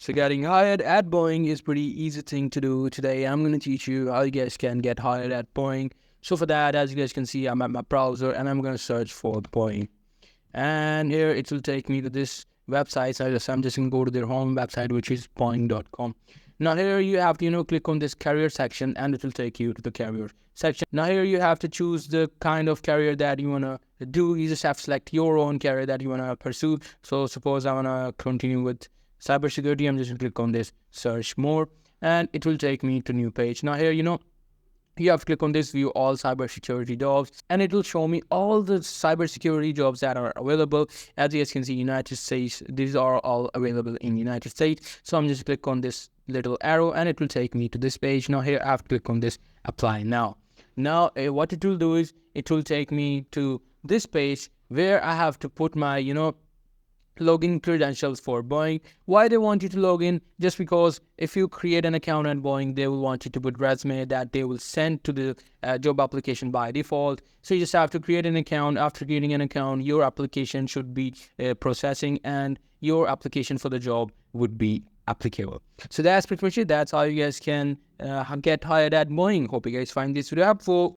So getting hired at Boeing is pretty easy thing to do. Today I'm going to teach you how you guys can get hired at Boeing. So for that, as you guys can see, I'm at my browser and I'm going to search for Boeing. And here it will take me to this website. So I'm just going to go to their home website, which is boeing.com. Now here you have to, click on this career section and it will take you to the career section. Now here you have to choose the kind of career that you want to do. You just have to select your own career that you want to pursue. So suppose I want to continue with cybersecurity. I'm just going to click on this search more and it will take me to new page. Now here, you have to click on this view all cybersecurity jobs and it will show me all the cybersecurity jobs that are available. As you guys can see, United States, these are all available in United States. So I'm just click on this little arrow and it will take me to this page. Now here I have to click on this apply now. Now what it will do is it will take me to this page where I have to put my login credentials for Boeing. Why they want you to log in? Just because if you create an account at Boeing, they will want you to put resume that they will send to the job application by default. So you just have to create an account. After creating an account, your application should be processing and your application for the job would be applicable. So that's pretty much it. That's how you guys can get hired at Boeing. Hope you guys find this video helpful.